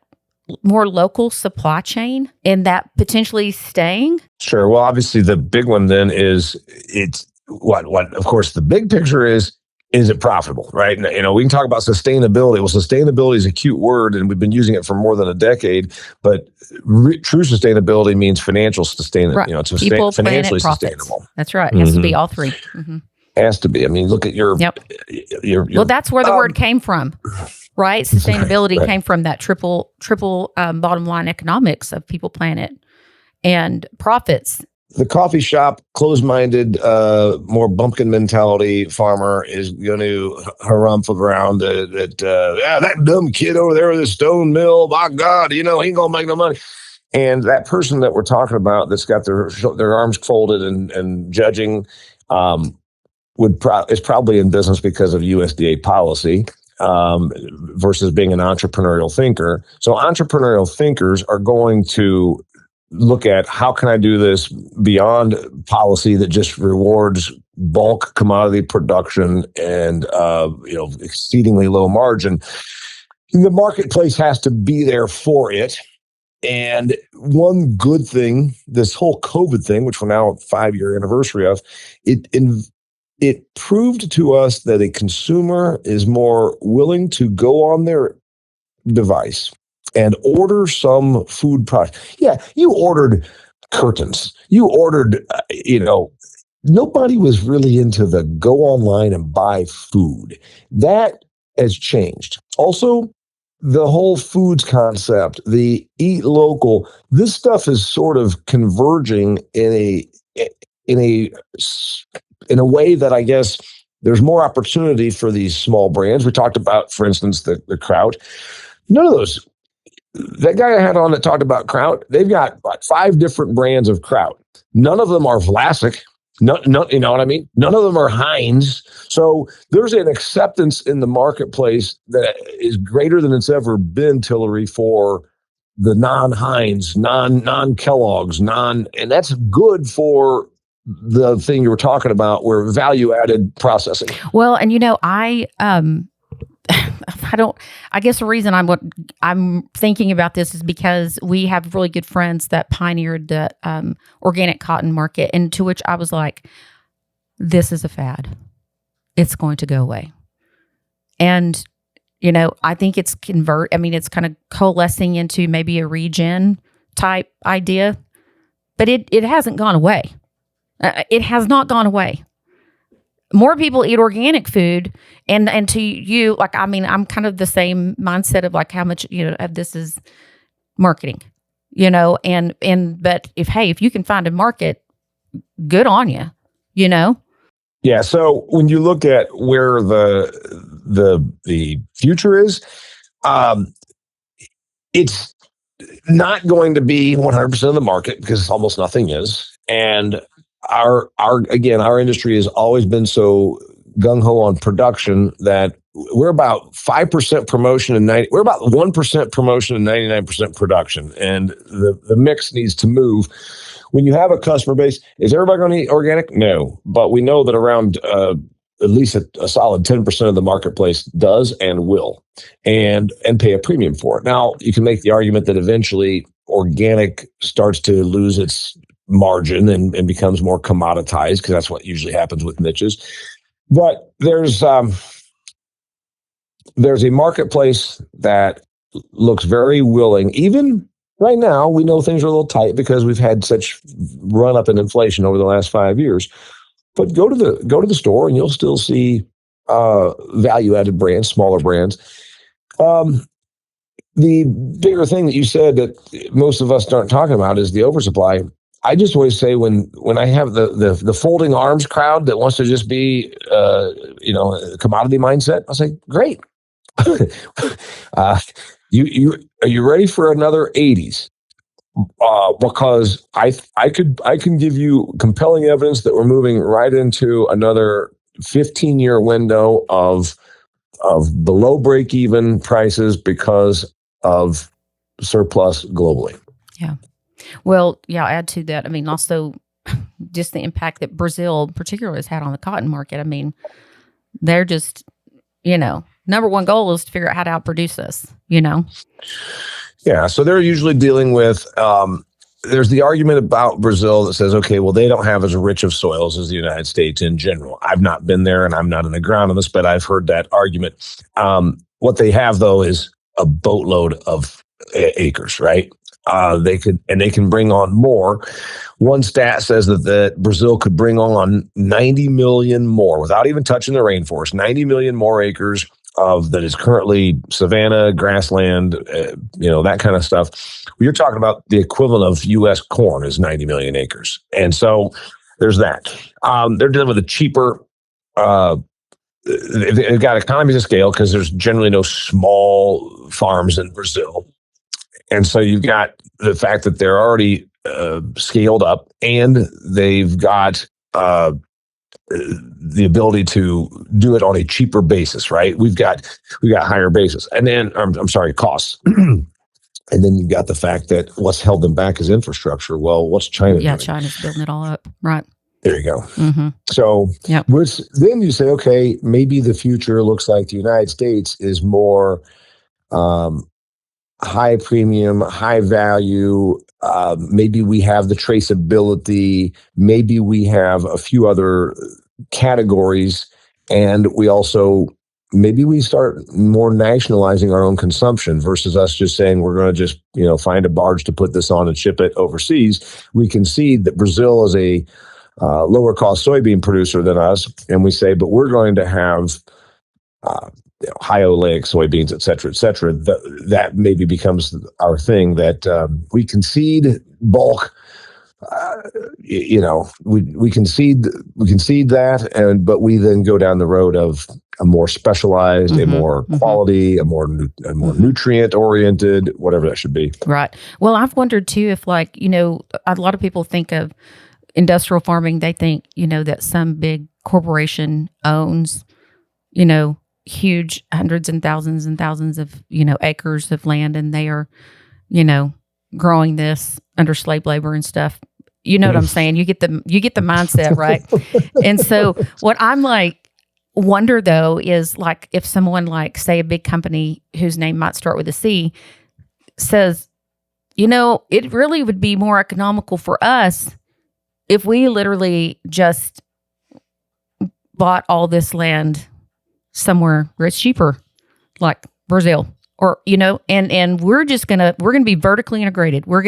more local supply chain and that potentially staying? Sure. Well, obviously the big one then is it's what of course the big picture is it profitable, right? And, we can talk about sustainability. Well, sustainability is a cute word and we've been using it for more than a decade, but true sustainability means financial sustainability. Right. It's People, financially planet, sustainable. Profits. That's right. It has to be all three. Has to be. I mean, look at your well, that's where the word came from, right? Sustainability came from that triple bottom line economics of people, planet, and profits. The coffee shop, closed-minded, more bumpkin mentality farmer is going to harumph around that dumb kid over there with his stone mill. My God, he ain't gonna make no money. And that person that we're talking about, that's got their arms folded and judging, is probably in business because of USDA policy. Versus being an entrepreneurial thinker. So entrepreneurial thinkers are going to look at how can I do this beyond policy that just rewards bulk commodity production and exceedingly low margin. The marketplace has to be there for it. And one good thing, this whole COVID thing, which we're now 5-year anniversary of, it proved to us that a consumer is more willing to go on their device and order some food product. Yeah, you ordered curtains. You ordered, nobody was really into the go online and buy food. That has changed. Also, the whole foods concept, the eat local, this stuff is sort of converging in a way that I guess there's more opportunity for these small brands. We talked about, for instance, the Kraut. None of those. That guy I had on that talked about Kraut, they've got 5 different brands of Kraut. None of them are Vlasic. No, you know what I mean? None of them are Heinz. So there's an acceptance in the marketplace that is greater than it's ever been, Tillery, for the non-Heinz, non-Kellogg's, and that's good for the thing you were talking about, where value-added processing. Well, and I guess the reason I'm thinking about this is because we have really good friends that pioneered the organic cotton market, and to which I was like, this is a fad. It's going to go away. And, I think it's it's kind of coalescing into maybe a regen type idea, but it hasn't gone away. It has not gone away. More people eat organic food, and to you, I'm kind of the same mindset of like how much of this is marketing, but if you can find a market, good on you, Yeah. So when you look at where the future is, it's not going to be 100% of the market because almost nothing is, and our industry has always been so gung-ho on production that we're about 5% promotion and we're about 1% promotion and 99% production. And the mix needs to move. When you have a customer base, is everybody going to eat organic? No. But we know that around at least a solid 10% of the marketplace does and will, and pay a premium for it. Now, you can make the argument that eventually organic starts to lose its margin and becomes more commoditized, because that's what usually happens with niches. But there's a marketplace that looks very willing. Even right now, we know things are a little tight because we've had such run up in inflation over the last 5 years. But go to the store and you'll still see value added brands, smaller brands. The bigger thing that you said that most of us aren't talking about is the oversupply. I just always say when I have the folding arms crowd that wants to just be a commodity mindset, I'll say, great. You are you ready for another 80s? Because I can give you compelling evidence that we're moving right into another 15-year window of below break even prices because of surplus globally. Yeah. Well, yeah, I'll add to that. I mean, also just the impact that Brazil particularly has had on the cotton market. I mean, they're just, number one goal is to figure out how to outproduce us, Yeah, so they're usually dealing with, there's the argument about Brazil that says, okay, well, they don't have as rich of soils as the United States in general. I've not been there and I'm not in the ground on this, but I've heard that argument. What they have, though, is a boatload of acres, right? They can bring on more. One stat says that Brazil could bring on 90 million more without even touching the rainforest, 90 million more acres that is currently savanna, grassland, that kind of stuff. You're talking about the equivalent of U.S. corn is 90 million acres. And so there's that. They're dealing with a cheaper, they've got economies of scale because there's generally no small farms in Brazil. And so you've got the fact that they're already scaled up and they've got the ability to do it on a cheaper basis, right? We've got higher basis, and then I'm sorry, costs. And then you've got the fact that what's held them back is infrastructure. Well, what's China doing? Yeah, China's building it all up, right? There you go. Mm-hmm. So then you say, okay, maybe the future looks like the United States is more high premium, high value. Maybe we have the traceability. Maybe we have a few other categories, and we also maybe we start more nationalizing our own consumption versus us just saying we're going to just find a barge to put this on and ship it overseas. We can see that Brazil is a lower cost soybean producer than us, and we say, but we're going to have high oleic soybeans, et cetera, et cetera. That maybe becomes our thing, that we concede bulk. We concede that, but we then go down the road of a more specialized, a more quality, a more nutrient oriented, whatever that should be. Right. Well, I've wondered too if, a lot of people think of industrial farming. They think that some big corporation owns huge hundreds and thousands of acres of land, and they are growing this under slave labor and stuff. You know what I'm saying? You get the mindset, right? And so what I'm wonder though is if someone say a big company whose name might start with a C says, it really would be more economical for us if we literally just bought all this land somewhere where it's cheaper, like Brazil, or and we're gonna be vertically integrated. We're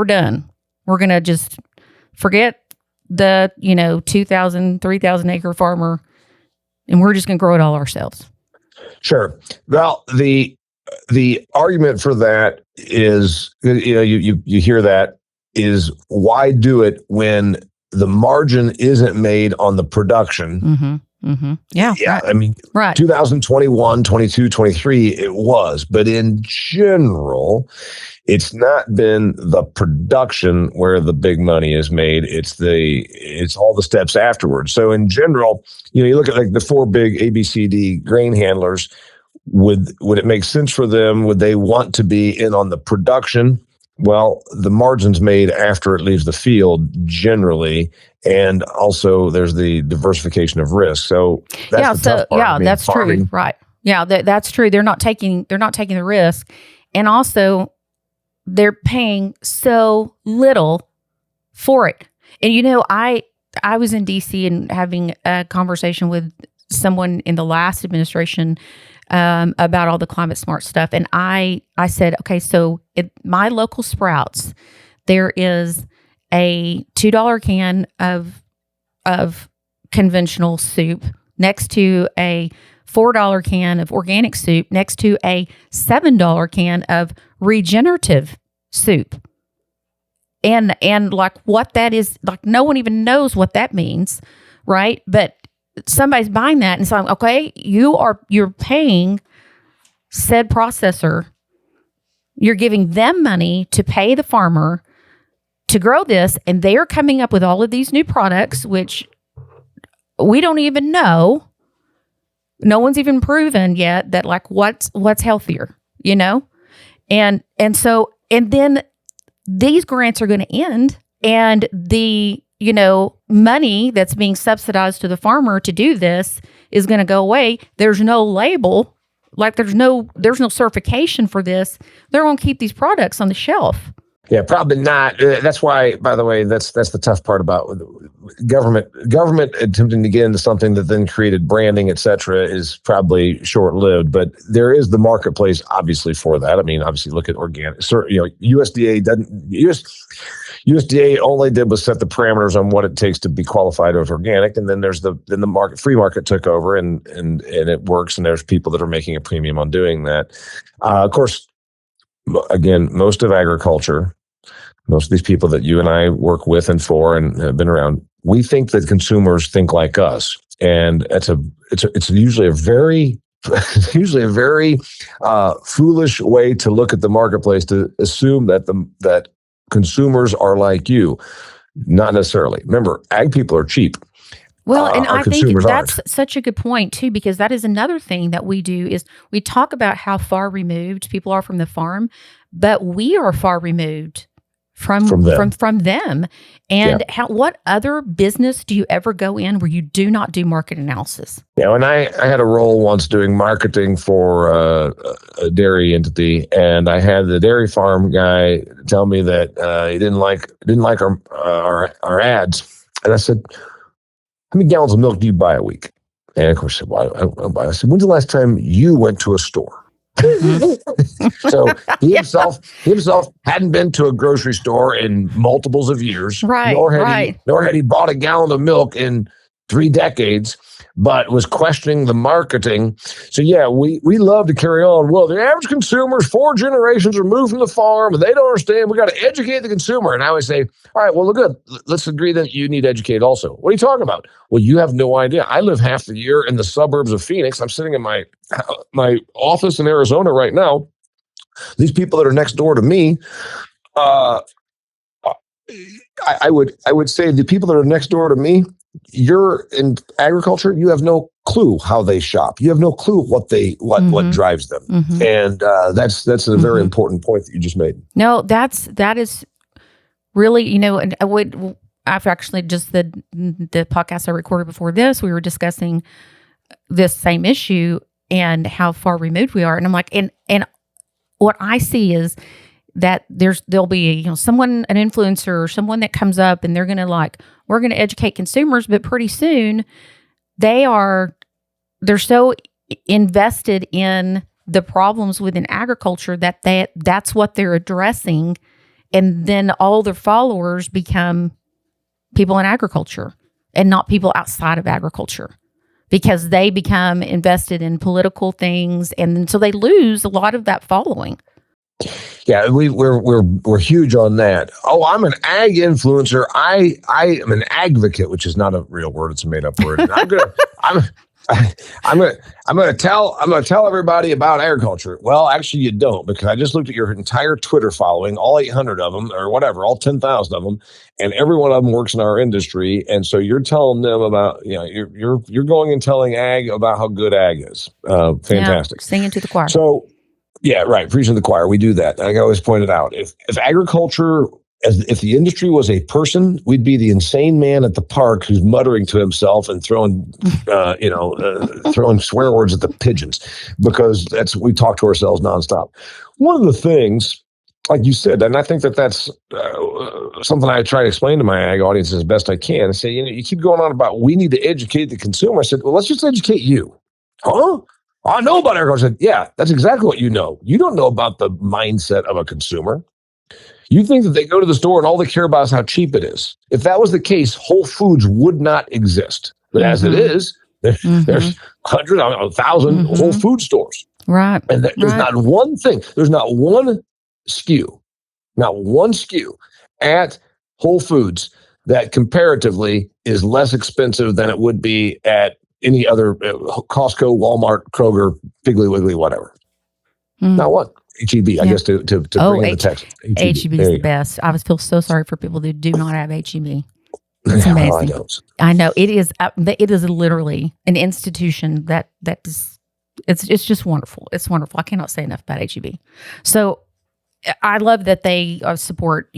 done. We're gonna just forget the 2,000, 3,000 acre farmer, and we're just gonna grow it all ourselves. Sure. Well, the argument for that is, you hear that, is why do it when the margin isn't made on the production? Mm-hmm. Mm-hmm. Yeah. Yeah. Right. I mean, right. 2021, 22, 23, it was. But in general, it's not been the production where the big money is made. It's all the steps afterwards. So in general, you look at the four big ABCD grain handlers. Would it make sense for them? Would they want to be in on the production Well, the margin's made after it leaves the field generally, and also there's the diversification of risk. So that's the tough part. I mean, that's farming, true. Right. Yeah, that's true. They're not taking the risk. And also they're paying so little for it. And I was in DC and having a conversation with someone in the last administration about all the climate smart stuff. And I said, okay, so at my local Sprouts, there is a $2 can of conventional soup next to a $4 can of organic soup next to a $7 can of regenerative soup. And like what that is, like no one even knows what that means, right? But somebody's buying that and saying, okay, you're paying said processor, you're giving them money to pay the farmer to grow this, and they are coming up with all of these new products, which we don't even know. No one's even proven yet that like what's healthier, and then these grants are going to end, and the money that's being subsidized to the farmer to do this is going to go away. There's no label, like there's no certification for this. They're going to keep these products on the shelf. Yeah, probably not. That's why, by the way, that's the tough part about government attempting to get into something that then created branding, et cetera, is probably short-lived. But there is the marketplace, obviously, for that. I mean, obviously, look at organic. USDA only did was set the parameters on what it takes to be qualified as organic, and then there's the market, free market took over, and it works, and there's people that are making a premium on doing that. Of course. Again, most of agriculture, most of these people that you and I work with and for and have been around, we think that consumers think like us, and it's usually a very foolish way to look at the marketplace, to assume that consumers are like you. Not necessarily. Remember, ag people are cheap. Well, and I think that's such a good point too, because that is another thing that we do is we talk about how far removed people are from the farm, but we are far removed from them. And what other business do you ever go in where you do not do market analysis? Yeah, and I had a role once doing marketing for a dairy entity, and I had the dairy farm guy tell me that he didn't like our ads, and I said, how many gallons of milk do you buy a week? And of course, I said, well, I don't buy. I said, when's the last time you went to a store? So he himself hadn't been to a grocery store in multiples of years, right? Nor had he bought a gallon of milk in 3 decades, but was questioning the marketing. So yeah, we love to carry on. Well, the average consumer is 4 generations removed from the farm, and they don't understand. We got to educate the consumer. And I always say, all right, well, good. Let's agree that you need to educate also. What are you talking about? Well, you have no idea. I live half the year in the suburbs of Phoenix. I'm sitting in my office in Arizona right now. These people that are next door to me, I would say the people that are next door to me, you're in agriculture, you have no clue how they shop. You have no clue what drives them. Mm-hmm. And that's a very important point that you just made. No, that is really, and I've actually just the podcast I recorded before this, we were discussing this same issue and how far removed we are. And I'm like, and what I see is that there'll be someone, an influencer or someone that comes up and they're going to we're going to educate consumers, but pretty soon they're so invested in the problems within agriculture that that's what they're addressing, and then all their followers become people in agriculture and not people outside of agriculture, because they become invested in political things, and then so they lose a lot of that following. Yeah, we're huge on that. Oh, I'm an ag influencer. I am an advocate, which is not a real word; it's a made up word. And I'm gonna tell everybody about agriculture. Well, actually, you don't, because I just looked at your entire Twitter following, all 800 of them, or whatever, all 10,000 of them, and every one of them works in our industry. And so you're telling them about, you're going and telling ag about how good ag is. Fantastic. Yeah, singing to the choir. So. Yeah, right. Preaching to the choir. We do that. Like I always pointed out, if agriculture, if the industry was a person, we'd be the insane man at the park who's muttering to himself and throwing, throwing swear words at the pigeons, because that's we talk to ourselves nonstop. One of the things, like you said, and I think that's something I try to explain to my ag audience as best I can. I say, you keep going on about we need to educate the consumer. I said, well, let's just educate you. Huh? I know about agriculture. I said, yeah, that's exactly what you know. You don't know about the mindset of a consumer. You think that they go to the store and all they care about is how cheap it is. If that was the case, Whole Foods would not exist. But as it Mm-hmm. is, there's hundreds, 1,000 Whole Food stores. Right. And there's not one thing, there's not one SKU, not one SKU at Whole Foods that comparatively is less expensive than it would be at any other Costco, Walmart, Kroger, Piggly Wiggly, whatever. Not one. HEB, I guess, to bring in the text. HEB is the best. I feel so sorry for people who do not have HEB. It's amazing. Well, I know it is. It is literally an institution that is. It's just wonderful. It's wonderful. I cannot say enough about HEB. So I love that they support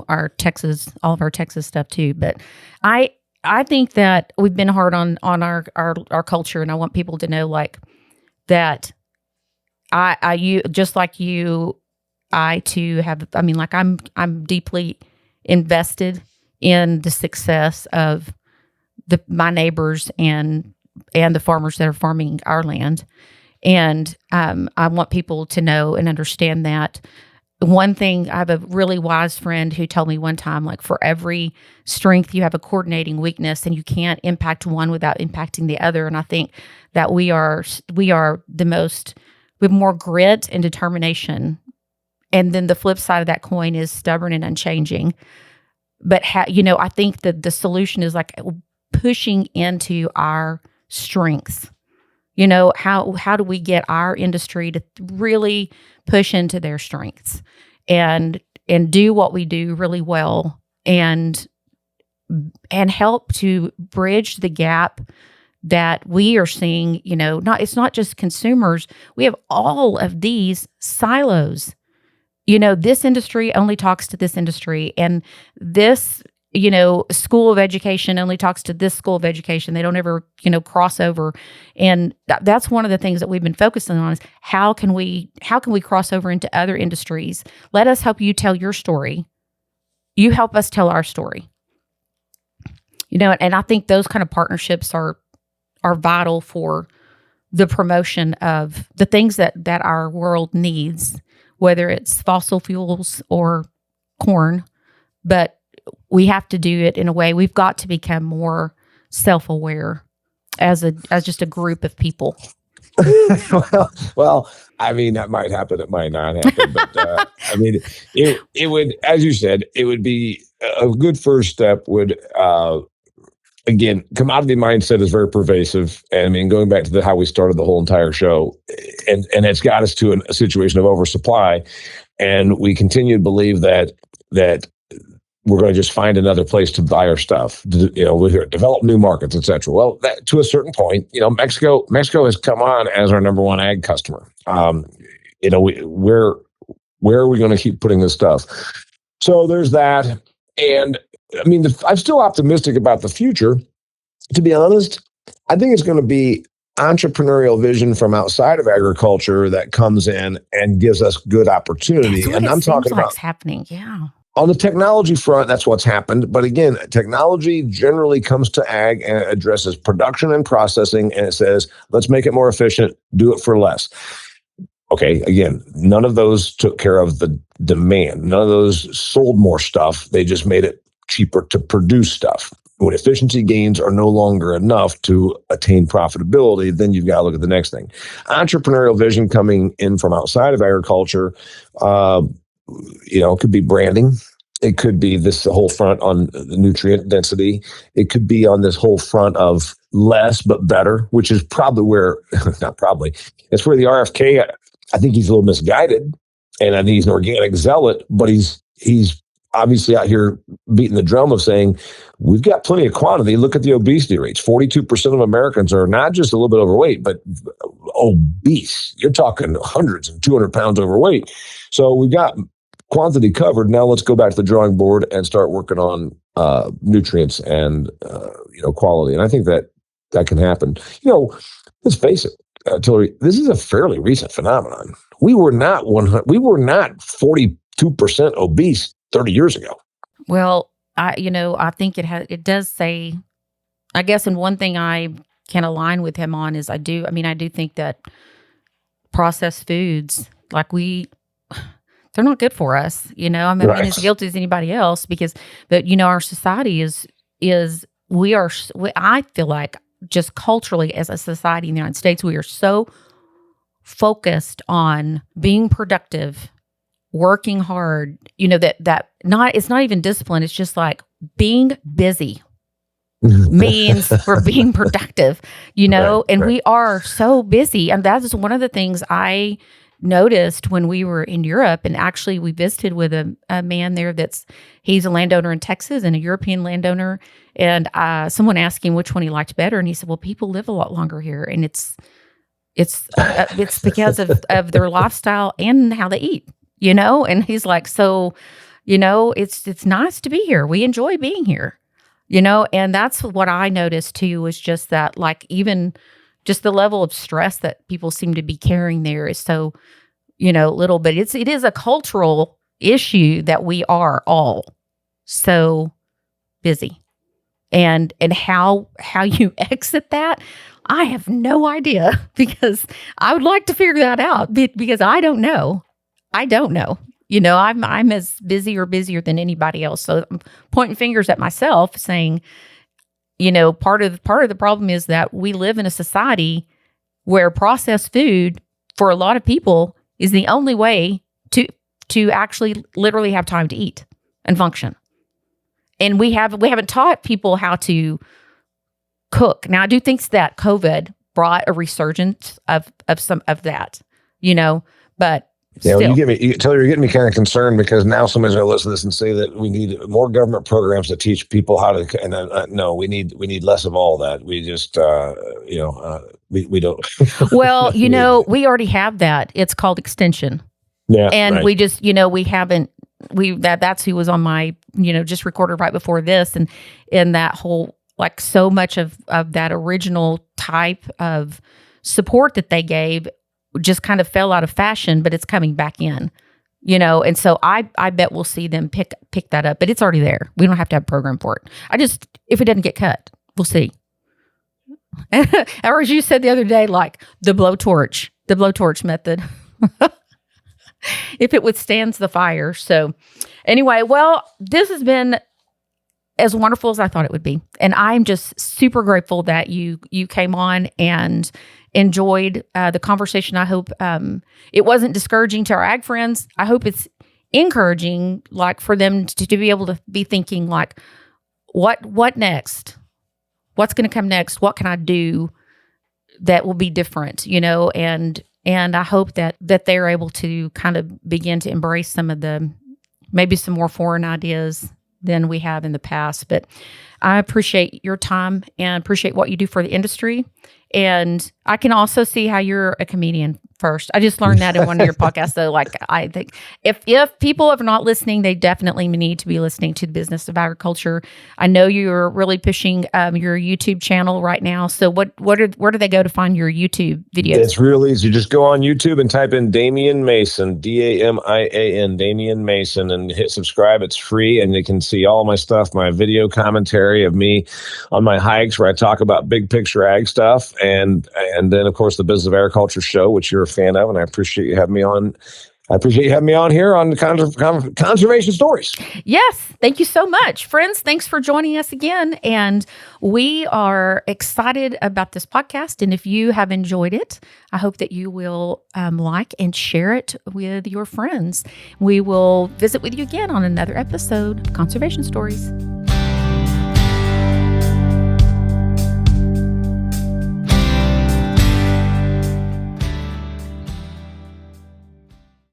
our Texas, all of our Texas stuff too. But I think that we've been hard on our culture, and I want people to know that. You just like you, I too have. I mean, I'm deeply invested in the success of my neighbors and the farmers that are farming our land, and I want people to know and understand that. One thing, I have a really wise friend who told me one time, for every strength you have a coordinating weakness, and you can't impact one without impacting the other. And I think that we are the most. We have more grit and determination. And then the flip side of that coin is stubborn and unchanging. But, I think that the solution is pushing into our strengths. How do we get our industry to really push into their strengths and do what we do really well and help to bridge the gap that we are seeing, it's not just consumers. We have all of these silos. This industry only talks to this industry, and this, school of education only talks to this school of education. They don't ever, cross over. And that's one of the things that we've been focusing on is how can we cross over into other industries? Let us help you tell your story. You help us tell our story. And I think those kind of partnerships are vital for the promotion of the things that our world needs, whether it's fossil fuels or corn. But we have to do it in a way. We've got to become more self-aware as just a group of people. well, I mean, that might happen. It might not happen. But I mean, it would, as you said, it would be a good first step. Would again, commodity mindset is very pervasive. And I mean, going back to how we started the whole entire show, and it's got us to a situation of oversupply. And we continue to believe that we're going to just find another place to buy our stuff, we're develop new markets, et cetera. Well, to a certain point, Mexico has come on as our number one ag customer. Where are we going to keep putting this stuff? So there's that. And I mean, I'm still optimistic about the future. To be honest, I think it's going to be entrepreneurial vision from outside of agriculture that comes in and gives us good opportunity. And I'm talking about happening. Yeah. On the technology front, that's what's happened. But again, technology generally comes to ag and addresses production and processing, and it says, let's make it more efficient, do it for less. Okay, again, none of those took care of the demand. None of those sold more stuff. They just made it cheaper to produce stuff. When efficiency gains are no longer enough to attain profitability, then you've got to look at the next thing. Entrepreneurial vision coming in from outside of agriculture, it could be branding. It could be this whole front on the nutrient density. It could be on this whole front of less but better, which is probably where, not probably, it's where the RFK, I think he's a little misguided, and I think he's an organic zealot, but he's obviously out here beating the drum of saying, we've got plenty of quantity. Look at the obesity rates. 42% of Americans are not just a little bit overweight, but obese. You're talking hundreds and 200 pounds overweight. So we've got quantity covered. Now let's go back to the drawing board and start working on nutrients and quality. And I think that can happen. Let's face it, Tillery, this is a fairly recent phenomenon. We were not 42% obese 30 years ago. Well, I think it does say, I guess, and one thing I can align with him on is I do think that processed foods, like they're not good for us, right. I mean, as guilty as anybody else, but our society I feel like, just culturally as a society in the United States, we are so focused on being productive, working hard, it's not even discipline. It's just like being busy means we're being productive, and we are so busy. And that is one of the things I noticed when we were in Europe. And actually we visited with a man there he's a landowner in Texas and a European landowner. And someone asked him which one he liked better. And he said, well, people live a lot longer here. And it's because of their lifestyle and how they eat, and he's like, so, it's nice to be here. We enjoy being here, and that's what I noticed too, was just that, like, even just the level of stress that people seem to be carrying there is so, little, but it is a cultural issue that we are all so busy, and how you exit that, I have no idea, because I would like to figure that out, because I don't know. I'm as busy or busier than anybody else. So I'm pointing fingers at myself, saying, part of the problem is that we live in a society where processed food for a lot of people is the only way to actually literally have time to eat and function. And we haven't taught people how to cook. Now, I do think that COVID brought a resurgence of some of that, but yeah, still. You're getting me kind of concerned, because now somebody's going to listen to this and say that we need more government programs to teach people how to. And no, we need less of all that. We just, we don't. Well, we already have that. It's called extension. Yeah, and right. We just, we haven't. That's who was on my, just recorded right before this, and in that whole, like, so much of that original type of support that they gave just kind of fell out of fashion, but it's coming back in, and so I bet we'll see them pick that up, but it's already there. We don't have to have a program for it. If it doesn't get cut, we'll see. Or as you said the other day, like the blowtorch method, if it withstands the fire. So anyway, well, this has been as wonderful as I thought it would be. And I'm just super grateful that you came on and enjoyed the conversation. I hope it wasn't discouraging to our ag friends. I hope it's encouraging, like, for them to be able to be thinking, like, what next? What's going to come next? What can I do that will be different, and I hope that they're able to kind of begin to embrace some of maybe some more foreign ideas than we have in the past. But I appreciate your time and appreciate what you do for the industry. And I can also see how you're a comedian first. I just learned that in one of your podcasts, though. Like, I think if people are not listening, they definitely need to be listening to the Business of Agriculture. I know you're really pushing your YouTube channel right now. So where do they go to find your YouTube videos? It's real easy. Just go on YouTube and type in Damian Mason, Damian, Damian Mason, and hit subscribe. It's free, and you can see all my stuff, my video commentary of me on my hikes, where I talk about big picture ag stuff, and then, of course, the Business of Agriculture show, which you're a fan of, and I appreciate you having me on. I appreciate you having me on here on Conservation Stories. Yes. Thank you so much. Friends, thanks for joining us again. And we are excited about this podcast. And if you have enjoyed it, I hope that you will like and share it with your friends. We will visit with you again on another episode of Conservation Stories.